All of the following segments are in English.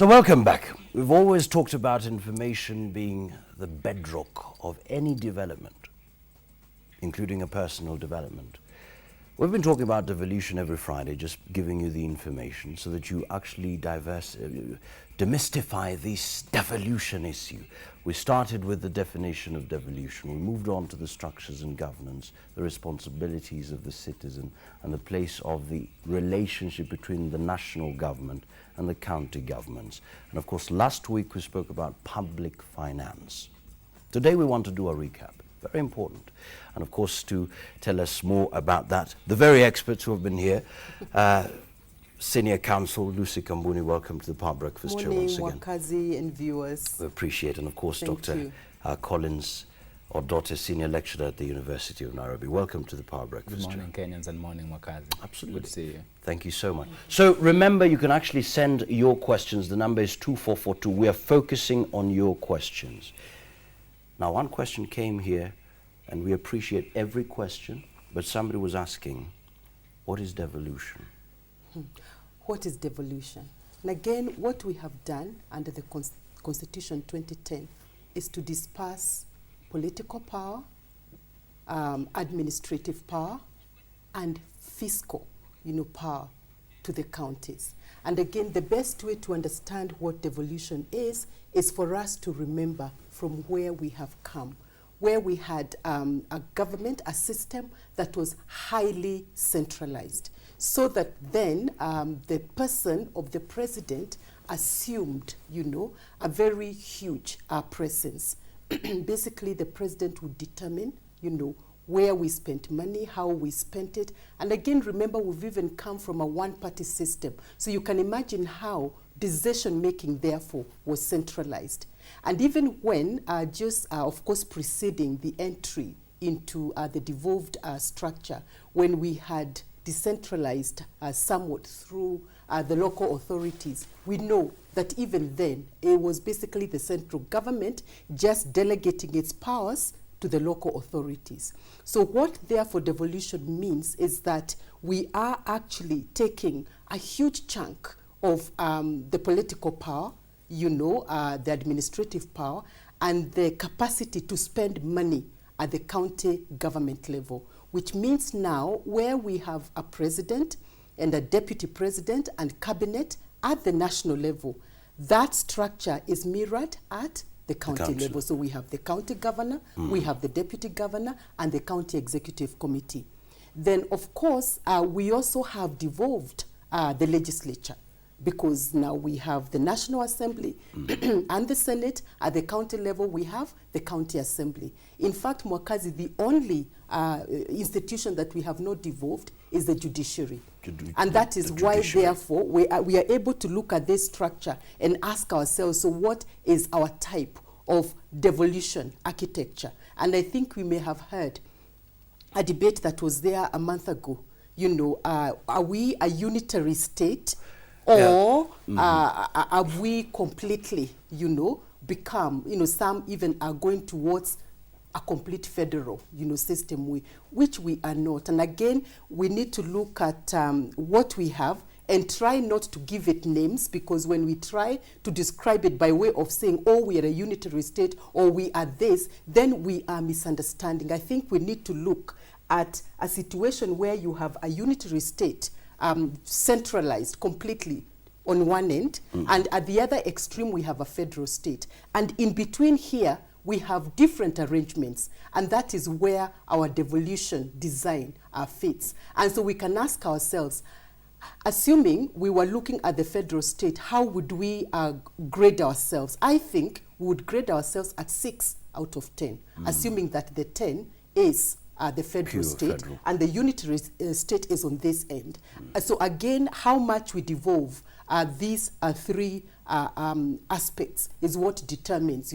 So welcome back. We've always talked about information being the bedrock of any development, including a personal development. We've been talking about devolution every Friday, just giving you the information so that you actually demystify this devolution issue. We started with the definition of devolution. We moved on to the structures and governance, the responsibilities of the citizen, and the place of the relationship between the national government and the county governments. And of course, last week we spoke about public finance. Today we want to do a recap. Very important. And of course, to tell us more about that, the very experts who have been here, Senior Counsel Lucy Kambuni, welcome to the Power Breakfast Show once again. Morning, Wakazi and viewers. We appreciate it. And of course, Dr. Collins Odote, Senior Lecturer at the University of Nairobi. Welcome to the Power Breakfast Show. Good morning, Kenyans, and morning, Wakazi. Absolutely. Good to see you. Thank you so much. So remember, you can actually send your questions. The number is 2442. We are focusing on your questions. Now, one question came here, and we appreciate every question, but somebody was asking, what is devolution? What is devolution? And again, what we have done under the Constitution 2010 is to disperse political power, administrative power, and fiscal, power to the counties. And again, the best way to understand what devolution is for us to remember from where we have come, where we had a government, a system that was highly centralized, so that then the person of the president assumed, a very huge presence. Basically, the president would determine, where we spent money, how we spent it. And again, remember, we've even come from a one-party system. So you can imagine how decision-making, therefore, was centralized. And even when, of course, preceding the entry into the devolved structure, when we had decentralized somewhat through the local authorities, we know that even then, it was basically the central government just delegating its powers to the local authorities. So what therefore devolution means is that we are actually taking a huge chunk of the political power, the administrative power, and the capacity to spend money at the county government level, which means now where we have a president and a deputy president and cabinet at the national level, that structure is mirrored at the county level. So we have the county governor, we have the deputy governor, and the county executive committee. Then, of course, we also have devolved the legislature, because now we have the National Assembly and the Senate. At the county level, we have the County Assembly. In fact, Mwakazi, the only institution that we have not devolved is the judiciary. And that is why, therefore, we are able to look at this structure and ask ourselves, so what is our type of devolution architecture? And I think we may have heard a debate that was there a month ago. Are we a unitary state? Or are we completely, become, some even are going towards a complete federal, system, which we are not. And again, we need to look at what we have and try not to give it names, because when we try to describe it by way of saying, oh, we are a unitary state, or we are this, then we are misunderstanding. I think we need to look at a situation where you have a unitary state centralized completely on one end, and at the other extreme we have a federal state. And in between here, we have different arrangements, and that is where our devolution design fits. And so we can ask ourselves, assuming we were looking at the federal state, how would we grade ourselves? I think we would grade ourselves at 6 out of 10, assuming that the 10 is the federal state, and the unitary state is on this end. So again, how much we devolve these three aspects is what determines,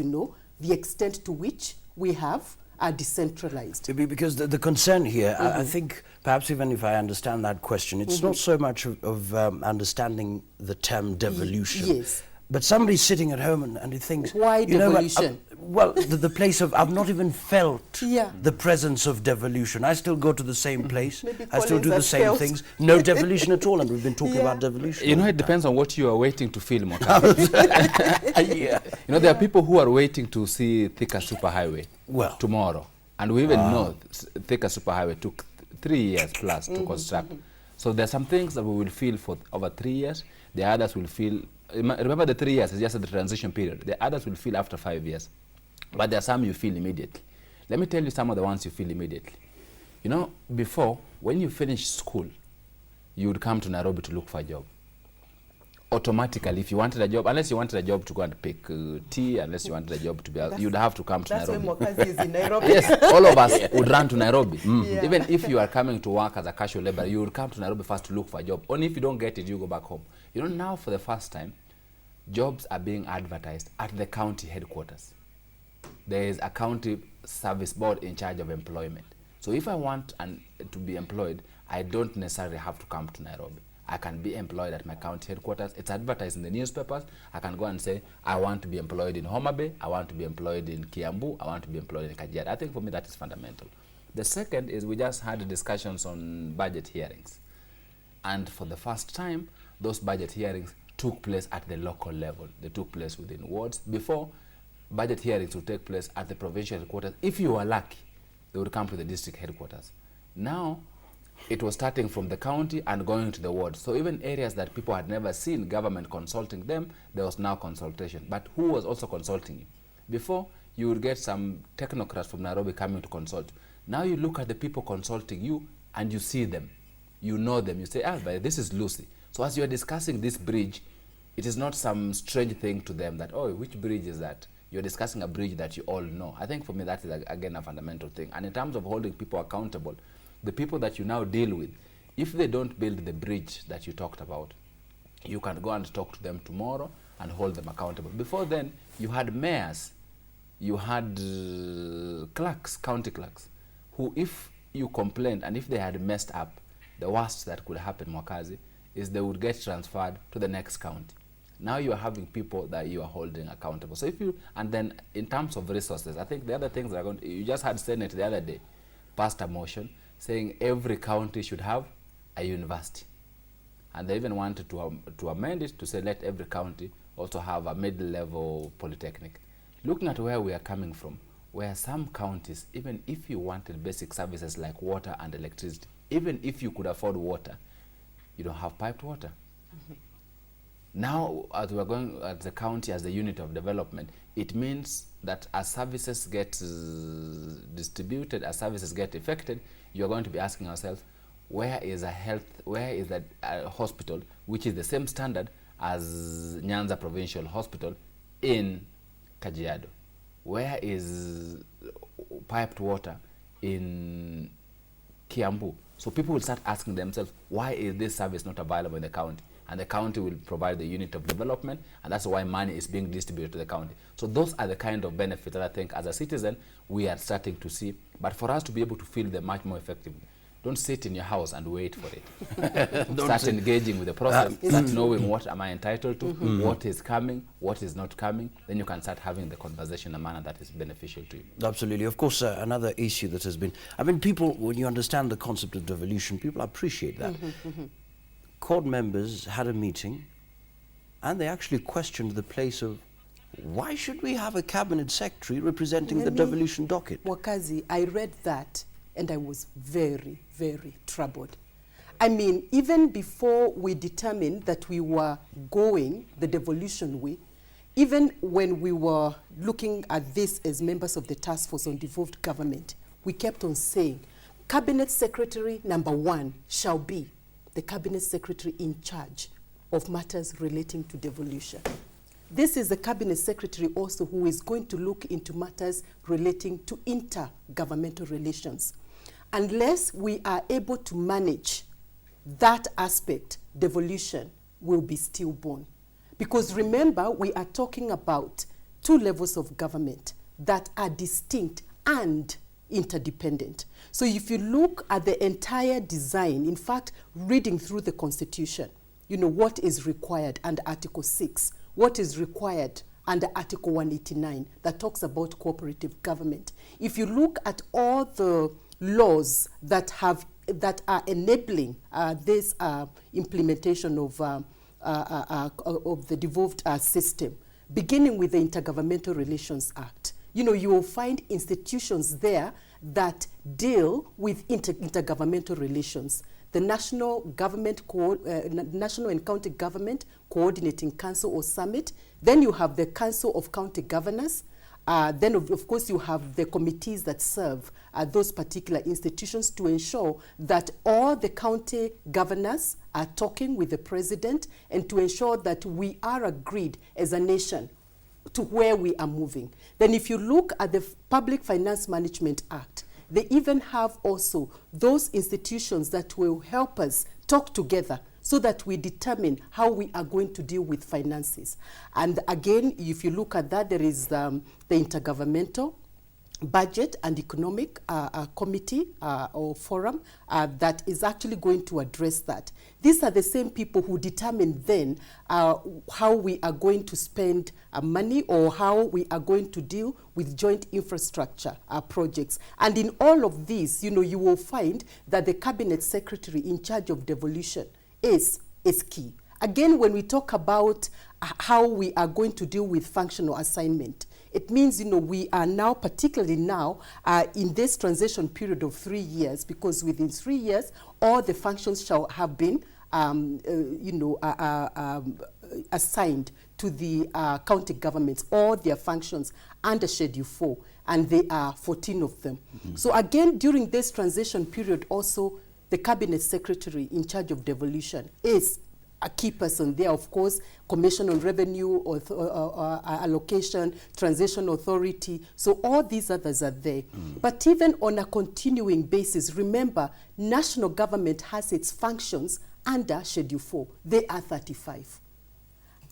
the extent to which we have decentralized. Because the concern here, I think, perhaps even if I understand that question, it's not so much of understanding the term devolution. Yes. But somebody's sitting at home and he thinks, why devolution? Well, the place of, I've not even felt Yeah. the presence of devolution. I still go to the same place. Maybe I still do the Collins has same felt. things. No devolution at all, and we've been talking Yeah. about devolution. You know, all it the depends on what you are waiting to feel, Mokazi. time. Yeah. You know, there are people who are waiting to see Thika Superhighway Well. tomorrow. And we even know Thika Superhighway took 3 years plus to construct. So there are some things that we will feel for over 3 years. The others will feel, remember the 3 years is just the transition period. The others will feel after 5 years. But there are some you feel immediately. Let me tell you some of the ones you feel immediately. You know, before, when you finish school, you would come to Nairobi to look for a job. Automatically, if you wanted a job, unless you wanted a job to go and pick tea, unless you wanted a job to be, you'd have to come to That's Nairobi. why Mokazi is in Nairobi. Yes, all of us would run to Nairobi. Yeah. Even if you are coming to work as a casual laborer, you would come to Nairobi first to look for a job. Only if you don't get it, you go back home. You know, now for the first time, jobs are being advertised at the county headquarters. There is a county service board in charge of employment. So if I want to be employed, I don't necessarily have to come to Nairobi. I can be employed at my county headquarters. It's advertised in the newspapers. I can go and say, I want to be employed in Homa Bay, I want to be employed in Kiambu, I want to be employed in Kajiado. I think for me that is fundamental. The second is we just had discussions on budget hearings. And for the first time, those budget hearings took place at the local level. They took place within wards. Before, budget hearings would take place at the provincial headquarters. If you were lucky, they would come to the district headquarters. Now, it was starting from the county and going to the ward. So even areas that people had never seen government consulting them, there was now consultation. But who was also consulting you? Before, you would get some technocrats from Nairobi coming to consult. Now you look at the people consulting you and you see them. You know them. You say, but this is Lucy. So as you're discussing this bridge, it is not some strange thing to them that, oh, which bridge is that? You're discussing a bridge that you all know. I think for me that is, again, a fundamental thing. And in terms of holding people accountable, the people that you now deal with, if they don't build the bridge that you talked about, you can go and talk to them tomorrow and hold them accountable. Before then, you had mayors, you had clerks, county clerks, who if you complained and if they had messed up, the worst that could happen, Mwakazi, is they would get transferred to the next county. Now you are having people that you are holding accountable. So if you, and then in terms of resources, I think the other things that are going to, you just had Senate the other day, passed a motion saying every county should have a university. And they even wanted to amend it to say let every county also have a mid-level polytechnic. Looking at where we are coming from, where some counties, even if you wanted basic services like water and electricity, even if you could afford water, you don't have piped water. Now, as we are going at the county as the unit of development, it means that as services get distributed, as services get affected, you're going to be asking ourselves, where is a hospital which is the same standard as Nyanza Provincial Hospital in Kajiado? Where is piped water in Kiambu? So people will start asking themselves, why is this service not available in the county? And the county will provide the unit of development, and that's why money is being distributed to the county. So those are the kind of benefits that I think as a citizen we are starting to see. But for us to be able to feel them much more effectively, don't sit in your house and wait for it. Start engaging with the process, start knowing what am I entitled to, what is coming, what is not coming. Then you can start having the conversation in a manner that is beneficial to you. Absolutely. Of course, another issue that has been, I mean, people, when you understand the concept of devolution, people appreciate that. Court members had a meeting and they actually questioned the place of why should we have a cabinet secretary representing the devolution docket? Wakazi, I read that and I was very, very troubled. I mean, even before we determined that we were going the devolution way, even when we were looking at this as members of the task force on devolved government, we kept on saying, Cabinet Secretary #1 shall be the Cabinet Secretary in charge of matters relating to devolution. This is the Cabinet Secretary also who is going to look into matters relating to intergovernmental relations. Unless we are able to manage that aspect, devolution will be stillborn. Because remember, we are talking about two levels of government that are distinct and interdependent. So if you look at the entire design, in fact, reading through the Constitution, you know, what is required under Article 6, what is required under Article 189 that talks about cooperative government. If you look at all the laws that are enabling this implementation of the devolved system, beginning with the Intergovernmental Relations Act, you will find institutions there that deal with intergovernmental relations. The National and County Government Coordinating Council or Summit. Then you have the Council of County Governors. Then, of course, you have the committees that serve those particular institutions to ensure that all the county governors are talking with the president and to ensure that we are agreed as a nation to where we are moving. Then if you look at the Public Finance Management Act, they even have also those institutions that will help us talk together so that we determine how we are going to deal with finances. And again, if you look at that, there is the Intergovernmental Budget and Economic Committee or Forum that is actually going to address that. These are the same people who determine then how we are going to spend money or how we are going to deal with joint infrastructure projects. And in all of these, you will find that the Cabinet Secretary in charge of devolution is key. Again, when we talk about how we are going to deal with functional assignment, it means, we are now, particularly now, in this transition period of 3 years, because within 3 years, all the functions shall have been, assigned to the county governments, all their functions under Schedule 4, and there are 14 of them. Mm-hmm. So again, during this transition period also, the Cabinet Secretary in charge of devolution is a key person there. Of course, Commission on Revenue, Allocation, Transition Authority. So all these others are there. Mm. But even on a continuing basis, remember, national government has its functions under Schedule 4. They are 35.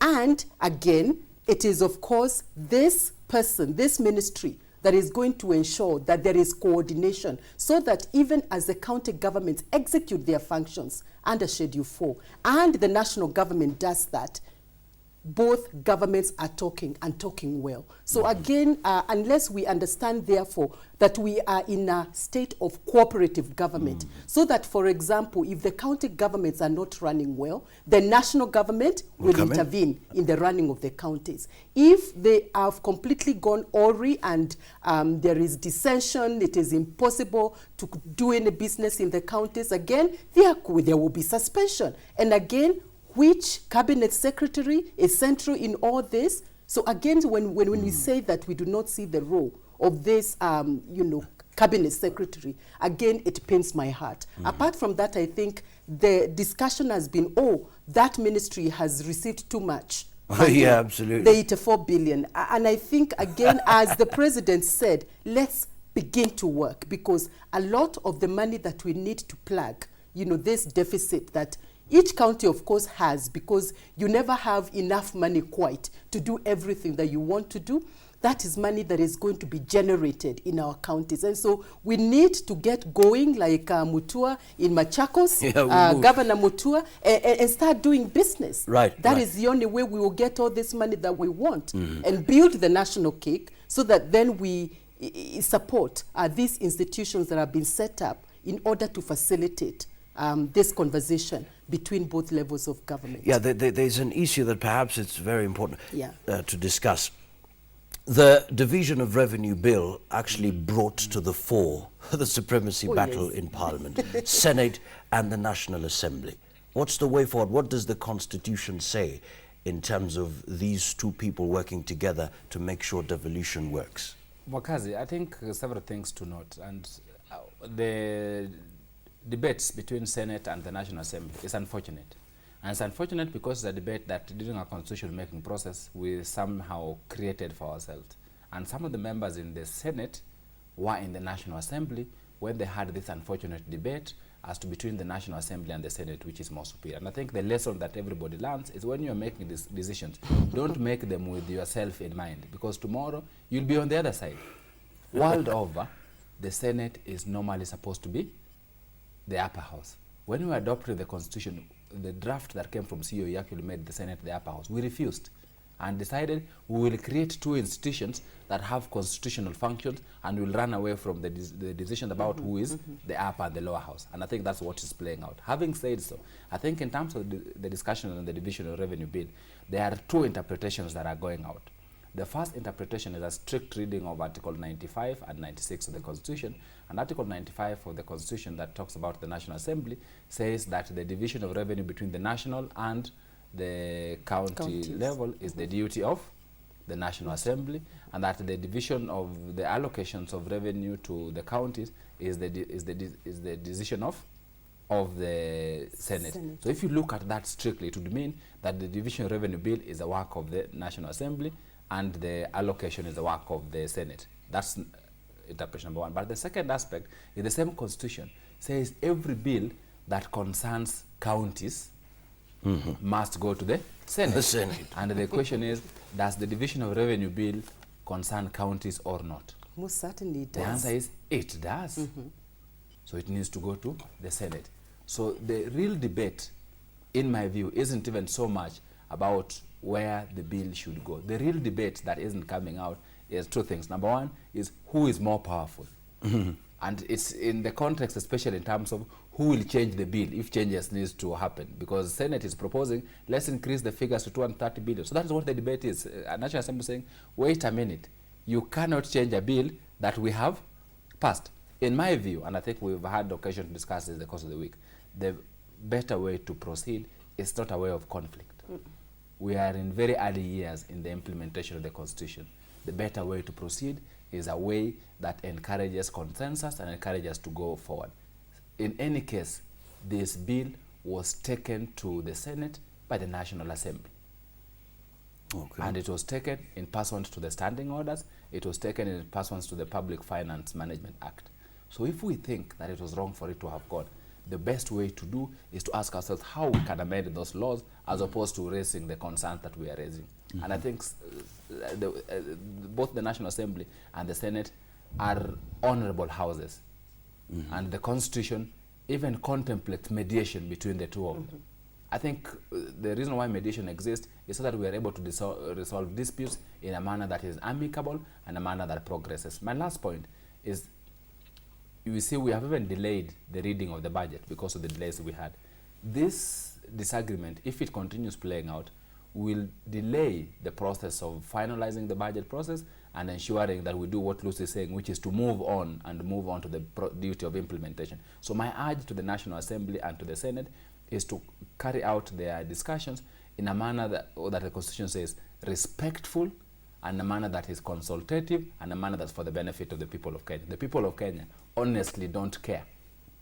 And again, it is, of course, this person, this ministry, that is going to ensure that there is coordination so that even as the county governments execute their functions under Schedule 4 and the national government does that, both governments are talking and talking well. So again, unless we understand, therefore, that we are in a state of cooperative government, so that, for example, if the county governments are not running well, the national government will intervene in the running of the counties. If they have completely gone awry and there is dissension, it is impossible to do any business in the counties, again, there will be suspension. And again, which cabinet secretary is central in all this? So again, when we say that we do not see the role of this, cabinet secretary, again, it pains my heart. Apart from that, I think the discussion has been, that ministry has received too much. Yeah, absolutely. The 84 billion. And I think, again, as the president said, let's begin to work, because a lot of the money that we need to plug, this deficit that each county, of course, has, because you never have enough money quite to do everything that you want to do. That is money that is going to be generated in our counties. And so we need to get going like Mutua in Machakos, Governor Mutua, and start doing business. Right. That is the only way we will get all this money that we want and build the national cake so that then we support these institutions that have been set up in order to facilitate this conversation between both levels of government. Yeah, there's an issue that perhaps it's very important to discuss. The Division of Revenue Bill actually brought to the fore the supremacy battle in Parliament, Senate and the National Assembly. What's the way forward? What does the Constitution say in terms of these two people working together to make sure devolution works? Wakazi, I think several things to note. And the debates between Senate and the National Assembly is unfortunate. And it's unfortunate because it's a debate that during our constitution making process we somehow created for ourselves. And some of the members in the Senate were in the National Assembly when they had this unfortunate debate as to between the National Assembly and the Senate, which is more superior. And I think the lesson that everybody learns is when you're making these decisions, don't make them with yourself in mind, because tomorrow you'll be on the other side. World over, the Senate is normally supposed to be the upper house. When we adopted the constitution, the draft that came from CEO actually made the Senate the upper house. We refused. and decided we will create two institutions that have constitutional functions and will run away from the decision about who is the upper and the lower house. And I think that's what is playing out. Having said so, I think in terms of the discussion on the Division of Revenue Bill, there are two interpretations that are going out. The first interpretation is a strict reading of Article 95 and 96 of the Constitution. And Article 95 of the Constitution that talks about the National Assembly says that the division of revenue between the national and the county level is the duty of the National Assembly, and that the division of the allocations of revenue to the counties is the decision of the Senate. So if you look at that strictly, it would mean that the Division of Revenue Bill is a work of the National Assembly and the allocation is the work of the Senate. That's interpretation number one. But the second aspect is the same Constitution says every bill that concerns counties must go to the Senate. The Senate. And the question is, does the Division of Revenue Bill concern counties or not? Most certainly it does. The answer is it does. So it needs to go to the Senate. So the real debate, in my view, isn't even so much about where the bill should go. The real debate that isn't coming out is two things. Number one is who is more powerful. And it's in the context, especially in terms of who will change the bill if changes needs to happen. Because the Senate is proposing, let's increase the figures to 230 billion. So that is what the debate is. National Assembly saying, wait a minute, you cannot change a bill that we have passed. In my view, and I think we've had occasion to discuss this in the course of the week, the better way to proceed is not a way of conflict. We are in very early years in the implementation of the Constitution. The better way to proceed is a way that encourages consensus and encourages to go forward. In any case, this bill was taken to the Senate by the National Assembly. Okay. And it was taken in pursuant to the standing orders. It was taken in pursuant to the Public Finance Management Act. So if we think that it was wrong for it to have gone, the best way to do is to ask ourselves how we can amend those laws as opposed to raising the concerns that we are raising. And I think both the National Assembly and the Senate are honorable houses. And the Constitution even contemplates mediation between the two of them. I think the reason why mediation exists is so that we are able to resolve disputes in a manner that is amicable and a manner that progresses. My last point is, you see, we have even delayed the reading of the budget because of the delays we had. This disagreement, if it continues playing out, will delay the process of finalizing the budget process and ensuring that we do what Lucy is saying, which is to move on to the duty of implementation. So my urge to the National Assembly and to the Senate is to carry out their discussions in a manner that the Constitution says respectful, and a manner that is consultative, and a manner that's for the benefit of the people of Kenya. The people of Kenya honestly don't care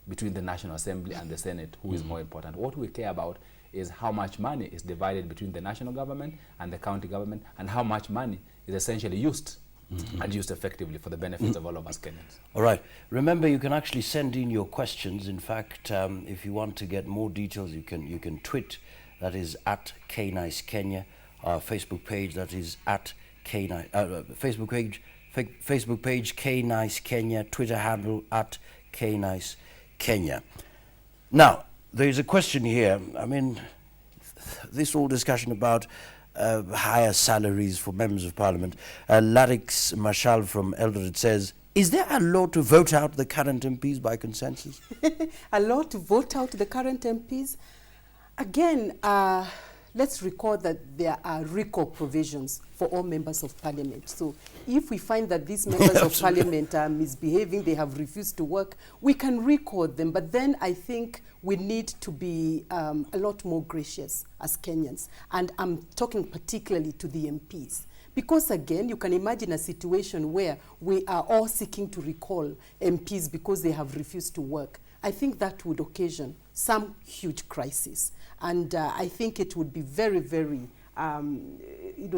between the National Assembly and the Senate who is more important. What we care about is how much money is divided between the national government and the county government, and how much money is essentially used and used effectively for the benefits of all of us Kenyans. All right. Remember, you can actually send in your questions. In fact, if you want to get more details, you can tweet. That is at KNiceKenya. Our Facebook page, that is at K-Nice, Facebook page KNice Kenya, Twitter handle at KNice Kenya. Now, there is a question here. I mean, this whole discussion about higher salaries for members of parliament. Larix Marshall from Eldoret says, is there a law to vote out the current MPs by consensus? A law to vote out the current MPs? Again, let's recall that there are recall provisions for all members of parliament. So if we find that these members of parliament are misbehaving, they have refused to work, we can recall them. But then I think we need to be a lot more gracious as Kenyans. And I'm talking particularly to the MPs. Because again, you can imagine a situation where we are all seeking to recall MPs because they have refused to work. I think that would occasion some huge crisis. And I think it would be very, very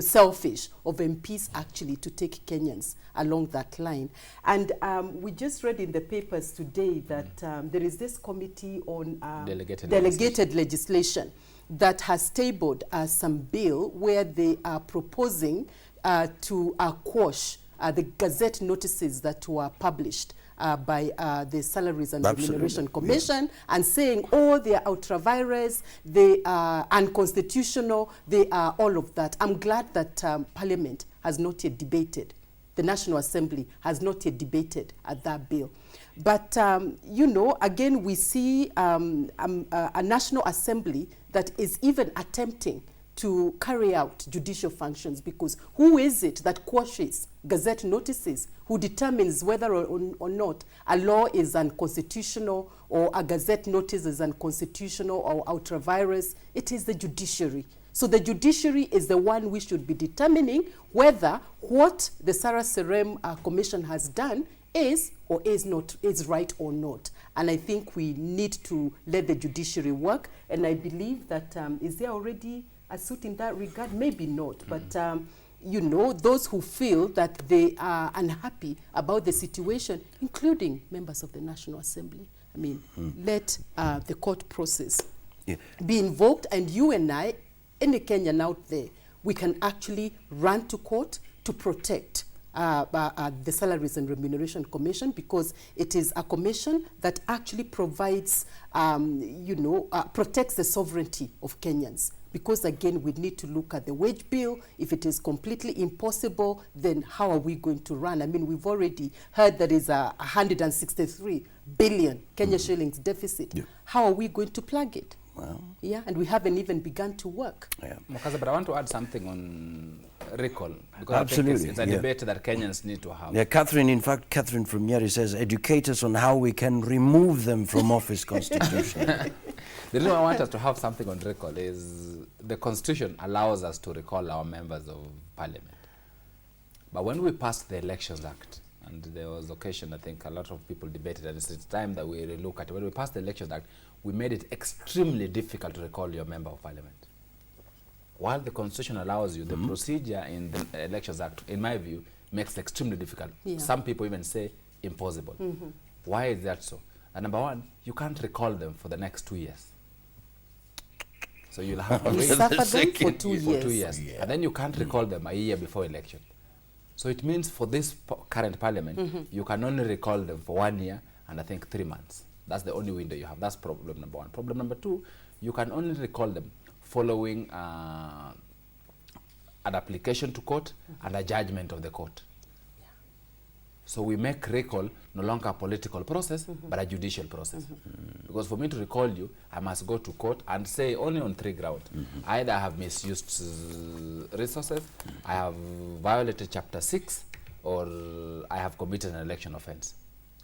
selfish of MPs actually to take Kenyans along that line. And we just read in the papers today that there is this committee on delegated legislation that has tabled some bill where they are proposing to quash the Gazette notices that were published by the Salaries and Absolutely. Remuneration Commission, and saying, oh, they are ultra vires, they are unconstitutional, they are all of that. I'm glad that Parliament has not yet debated, the National Assembly has not yet debated that bill. But, you know, again, we see a National Assembly that is even attempting to carry out judicial functions, because who is it that quashes gazette notices, who determines whether or not a law is unconstitutional or a gazette notice is unconstitutional or ultra vires? It is the judiciary. So the judiciary is the one we should be determining whether what the Sarah Serem Commission has done is or is right or not. And I think we need to let the judiciary work. And I believe that, is there already a suit in that regard? Maybe not, but you know, those who feel that they are unhappy about the situation, including members of the National Assembly, I mean, let the court process be invoked, and you and I, any Kenyan out there, we can actually run to court to protect the Salaries and Remuneration Commission, because it is a commission that actually provides, you know, protects the sovereignty of Kenyans. Because again, we need to look at the wage bill. If it is completely impossible, then how are we going to run? I mean, we've already heard there is a 163 billion Kenya shillings deficit. Yeah. How are we going to plug it? Well, yeah, and we haven't even begun to work. Yeah. Mukasa, but I want to add something on recall, because absolutely, I think it's a debate that Kenyans need to have. Yeah, Catherine, in fact, Catherine from Nyeri says, educate us on how we can remove them from office constitution. The reason I want us to have something on recall is the Constitution allows us to recall our members of Parliament. But when we passed the Elections Act, and there was occasion, I think a lot of people debated, and it's time that we relook at it. When we passed the Elections Act, we made it extremely difficult to recall your member of Parliament. While the Constitution allows you, the procedure in the Elections Act, in my view, makes it extremely difficult. Yeah. Some people even say impossible. Why is that so? And number one, you can't recall them for the next 2 years. So you'll have to wait for 2 years. Yeah. And then you can't recall them a year before election. So it means for this current Parliament, you can only recall them for 1 year and I think 3 months. That's the only window you have. That's problem number one. Problem number two, you can only recall them following an application to court and a judgment of the court. Yeah. So we make recall no longer a political process, but a judicial process. Because for me to recall you, I must go to court and say only on 3 grounds. Either I have misused resources, I have violated Chapter 6, or I have committed an election offense.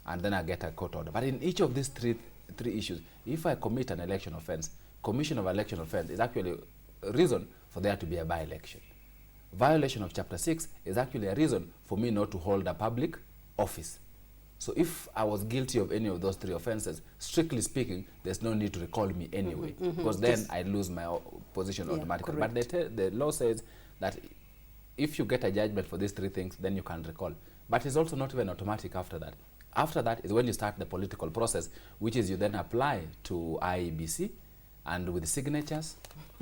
And then I get a court order. But in each of these three issues, if I commit an election offense, commission of election offense is actually a reason for there to be a by-election. Violation of Chapter 6 is actually a reason for me not to hold a public office. So if I was guilty of any of those 3 offenses, strictly speaking, there's no need to recall me anyway, because then I lose my position automatically. Correct. But the law says that if you get a judgment for these 3 things, then you can recall. But it's also not even automatic after that. After that is when you start the political process, which is you then apply to IEBC and with signatures.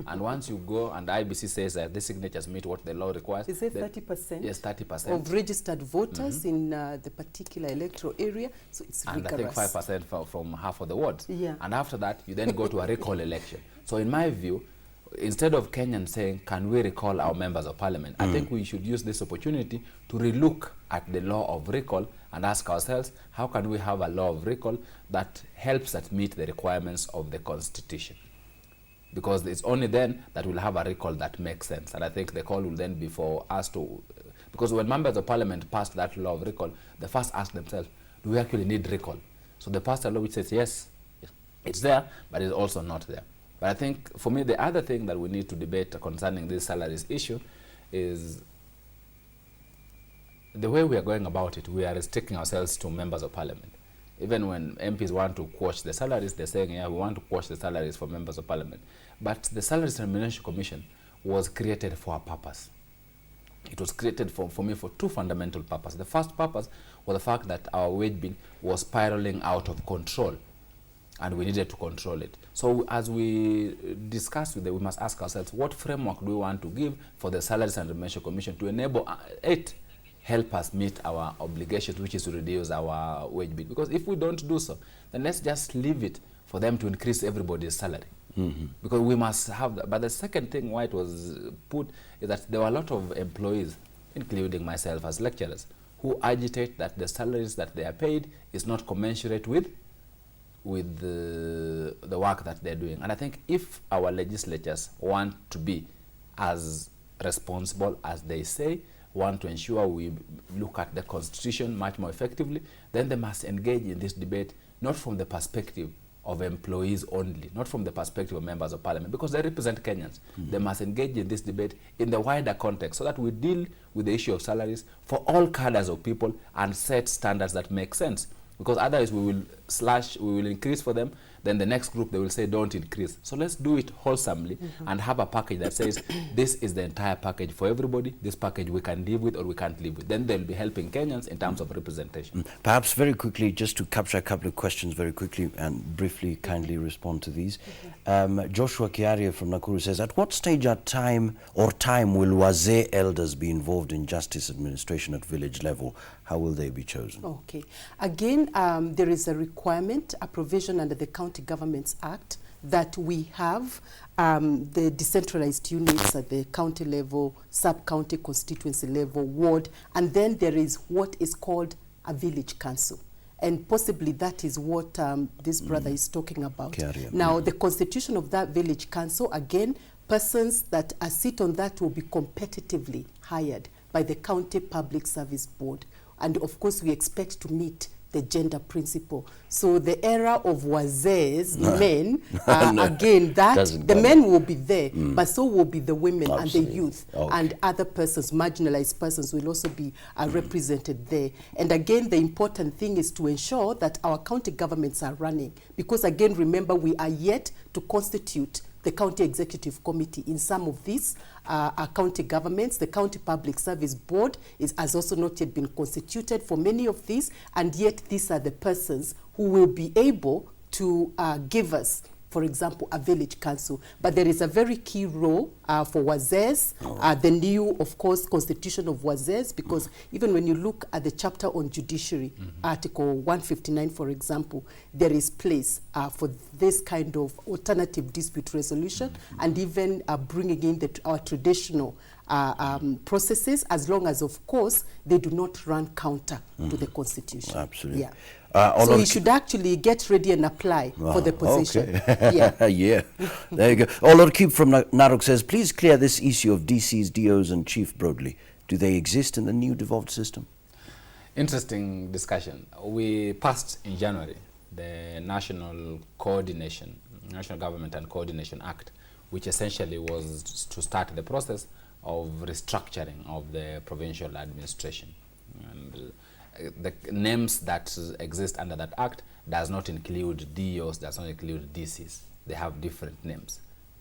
And once you go and IEBC says that the signatures meet what the law requires. Is it 30%? Yes, 30%. Of registered voters in the particular electoral area. So it's rigorous. And I think 5% from half of the wards. Yeah. And after that, you then go to a recall election. So in my view, instead of Kenyans saying, can we recall our members of Parliament, I think we should use this opportunity to relook at the law of recall and ask ourselves, how can we have a law of recall that helps us meet the requirements of the Constitution? Because it's only then that we'll have a recall that makes sense. And I think the call will then be for us to, because when members of Parliament passed that law of recall, they first asked themselves, do we actually need recall? So they passed a law which says, yes, it's there, but it's also not there. But I think, for me, the other thing that we need to debate concerning this salaries issue is the way we are going about it. We are restricting ourselves to members of Parliament. Even when MPs want to quash the salaries, they're saying, yeah, we want to quash the salaries for members of Parliament. But the Salaries and Remuneration Commission was created for a purpose. It was created for me for 2 fundamental purposes. The first purpose was the fact that our wage bill was spiraling out of control, and we needed to control it. So as we discuss with it, we must ask ourselves, what framework do we want to give for the Salaries and Remuneration Commission to enable it help us meet our obligations, which is to reduce our wage bill. Because if we don't do so, then let's just leave it for them to increase everybody's salary. Because we must have that. But the second thing why it was put is that there were a lot of employees, including myself as lecturers, who agitate that the salaries that they are paid is not commensurate with the work that they're doing. And I think if our legislatures want to be as responsible as they say, want to ensure we look at the constitution much more effectively, then they must engage in this debate not from the perspective of employees only, not from the perspective of members of parliament, because they represent Kenyans. They must engage in this debate in the wider context so that we deal with the issue of salaries for all cadres of people and set standards that make sense. Because otherwise we will increase for them, then the next group, they will say don't increase. So let's do it wholesomely and have a package that says this is the entire package for everybody. This package we can live with or we can't live with. Then they'll be helping Kenyans in terms of representation. Perhaps very quickly, just to capture a couple of questions very quickly and briefly, kindly respond to these. Joshua Kiaria from Nakuru says, at what stage will Wazee elders be involved in justice administration at village level? How will they be chosen? Okay. Again, there is a requirement, a provision under the County Governments Act that we have the decentralized units at the county level, sub-county constituency level, ward, and then there is what is called a village council. And possibly that is what this brother is talking about. Now, the constitution of that village council, again, persons that sit on that will be competitively hired by the County Public Service Board. And of course, we expect to meet the gender principle. So the era of Wazees, men, again, the men will be there, but so will be the women and the youth, and other persons, marginalized persons will also be represented there. And again, the important thing is to ensure that our county governments are running, because again, remember, we are yet to constitute the County Executive Committee in some of these county governments. The County Public Service Board has also not yet been constituted for many of these, and yet these are the persons who will be able to give us, for example, a village council. But there is a very key role for Wazees, the new, of course, constitution of Wazees, because even when you look at the chapter on judiciary, Article 159, for example, there is place for this kind of alternative dispute resolution, and even bringing in our traditional processes, as long as, of course, they do not run counter to the constitution. Absolutely. Yeah. So you should actually get ready and apply for the position. Okay. Yeah. Yeah. There you go. Olor Keep from Narok says, please clear this issue of DCs, DOs and chief broadly. Do they exist in the new devolved system? Interesting discussion. We passed in January the National Government and Coordination Act, which essentially was to start the process of restructuring of the provincial administration. And the names that exist under that act does not include DOs, does not include DCs. They have different names.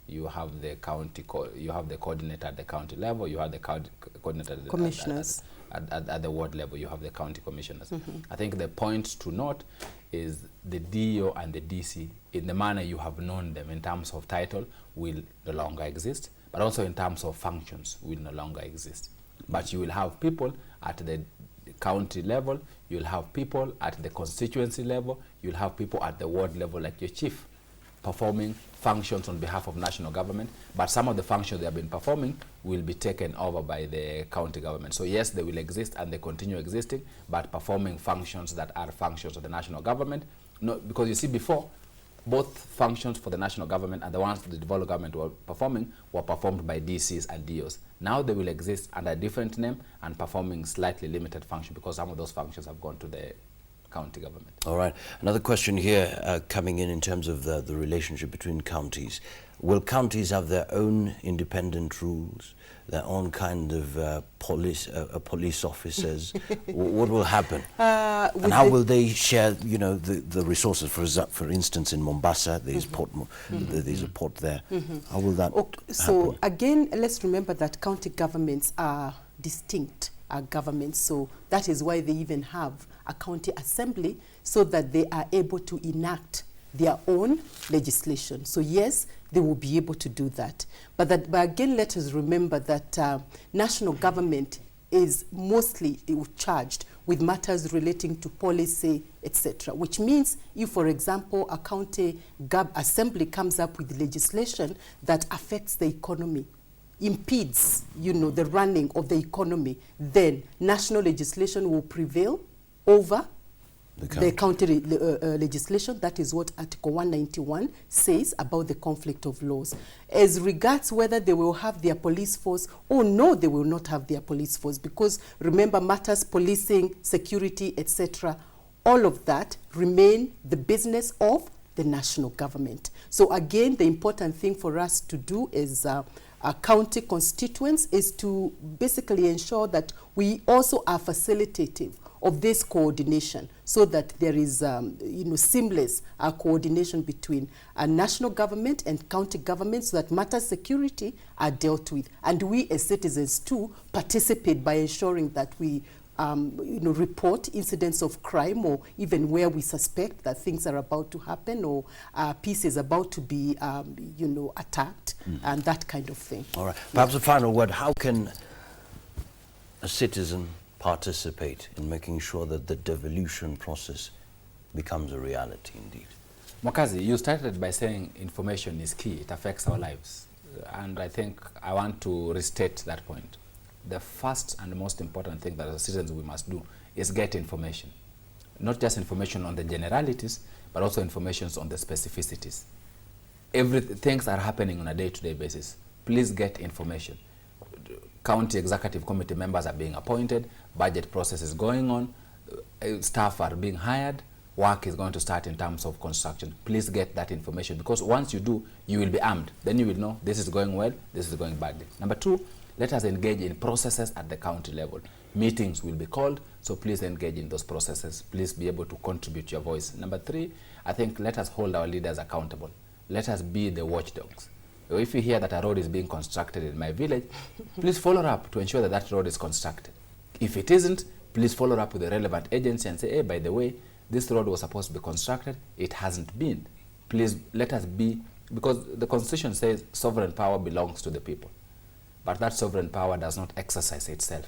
You have the county, you have the coordinator at the county level, you have the coordinator at the commissioners. At the ward level, you have the county commissioners. I think the point to note is the DO and the DC, in the manner you have known them in terms of title, will no longer exist, but also in terms of functions will no longer exist. But you will have people at the county level, you'll have people at the constituency level, you'll have people at the ward level like your chief, performing functions on behalf of national government, but some of the functions they have been performing will be taken over by the county government. So yes, they will exist and they continue existing, but performing functions that are functions of the national government. No, because you see, before, both functions for the national government and the ones the devolved government were performed by DCs and DOs. Now they will exist under a different name and performing slightly limited function, because some of those functions have gone to the county government. All right. Another question here coming in terms of the relationship between counties. Will counties have their own independent rules, their own kind of police officers? What will happen? And how will they share, the resources? For instance, in Mombasa, there is there's a port there. How will that So happen? again, let's remember that county governments are distinct governments. So that is why they even have a county assembly, so that they are able to enact their own legislation. So yes, they will be able to do that. But again, let us remember that national government is mostly charged with matters relating to policy, etc. Which means if, for example, a county assembly comes up with legislation that affects the economy, impedes, the running of the economy, then national legislation will prevail over the county legislation. That is what Article 191 says about the conflict of laws. As regards whether they will have their police force, or no, they will not have their police force, because remember, matters policing, security, etc., all of that remain the business of the national government. So again, the important thing for us to do as county constituents is to basically ensure that we also are facilitative of this coordination, so that there is seamless coordination between a national government and county government, so that matters security are dealt with. And we as citizens too participate by ensuring that we report incidents of crime, or even where we suspect that things are about to happen, or peace is about to be attacked, and that kind of thing. All right. Perhaps a final word. How can a citizen participate in making sure that the devolution process becomes a reality indeed? Mwakazi, you started by saying information is key. It affects our lives. And I think I want to restate that point. The first and most important thing that as citizens we must do is get information. Not just information on the generalities, but also information on the specificities. Things are happening on a day-to-day basis. Please get information. County executive committee members are being appointed, budget process is going on, staff are being hired, work is going to start in terms of construction. Please get that information, because once you do, you will be armed. Then you will know this is going well, this is going badly. Number two, let us engage in processes at the county level. Meetings will be called, so please engage in those processes. Please be able to contribute your voice. Number three, I think let us hold our leaders accountable. Let us be the watchdogs. If you hear that a road is being constructed in my village, please follow up to ensure that that road is constructed. If it isn't, please follow up with the relevant agency and say, hey, by the way, this road was supposed to be constructed, it hasn't been. Please let us be, because the Constitution says sovereign power belongs to the people. But that sovereign power does not exercise itself.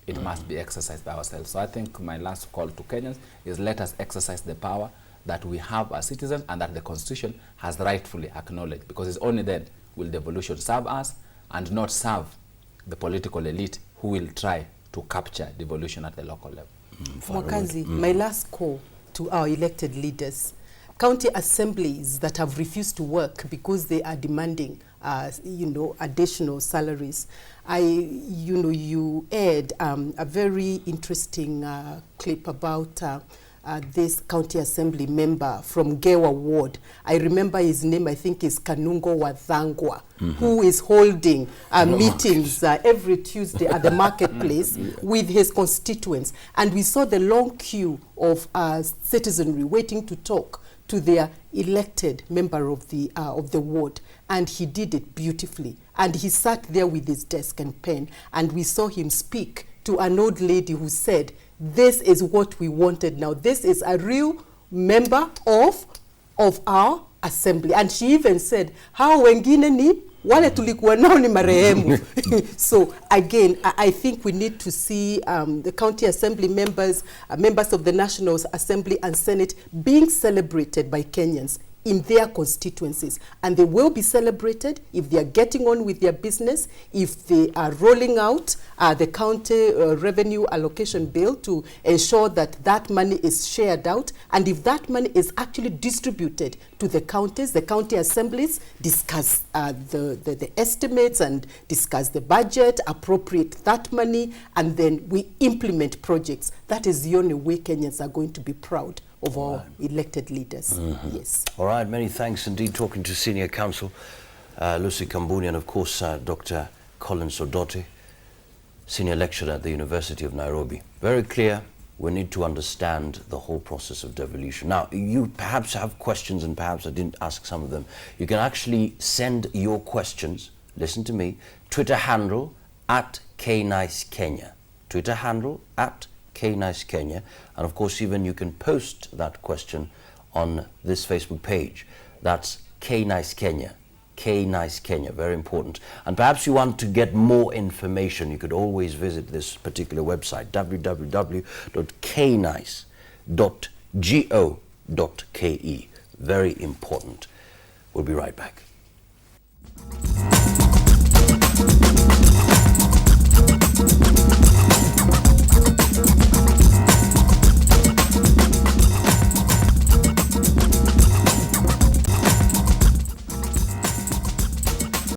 It must be exercised by ourselves. So I think my last call to Kenyans is let us exercise the power that we have as citizens and that the Constitution has rightfully acknowledged, because it's only then will devolution serve us and not serve the political elite who will try to capture devolution at the local level. Mwakazi, my last call to our elected leaders, county assemblies that have refused to work because they are demanding additional salaries. You aired a very interesting clip about this county assembly member from Gewa Ward. I remember his name, I think is Kanungo Wathangwa, who is holding meetings every Tuesday at the marketplace with his constituents. And we saw the long queue of citizenry waiting to talk to their elected member of the ward, and he did it beautifully. And he sat there with his desk and pen, and we saw him speak to an old lady who said, this is what we wanted now. This is a real member of our assembly. And she even said, hao wengine ni wale tulikuwa nao ni marehemu. So again, I think we need to see the county assembly members, members of the National Assembly and Senate being celebrated by Kenyans in their constituencies. And they will be celebrated if they are getting on with their business, if they are rolling out the county revenue allocation bill to ensure that that money is shared out, and if that money is actually distributed to the counties, the county assemblies discuss the estimates and discuss the budget, appropriate that money, and then we implement projects. That is the only way Kenyans are going to be proud of our elected leaders. Yes. All right, many thanks indeed. Talking to Senior Counsel Lucy Kambuni, and of course Dr. Colin Sodote, Senior Lecturer at the University of Nairobi. Very clear, we need to understand the whole process of devolution. Now, you perhaps have questions, and perhaps I didn't ask some of them. You can actually send your questions, listen to me, Twitter handle @KNiceKenya. Twitter handle @KNiceKenya. And of course, even you can post that question on this Facebook page. That's KNiceKenya. K-Nice Kenya, very important. And perhaps you want to get more information, you could always visit this particular website, www.knice.go.ke. Very important. We'll be right back.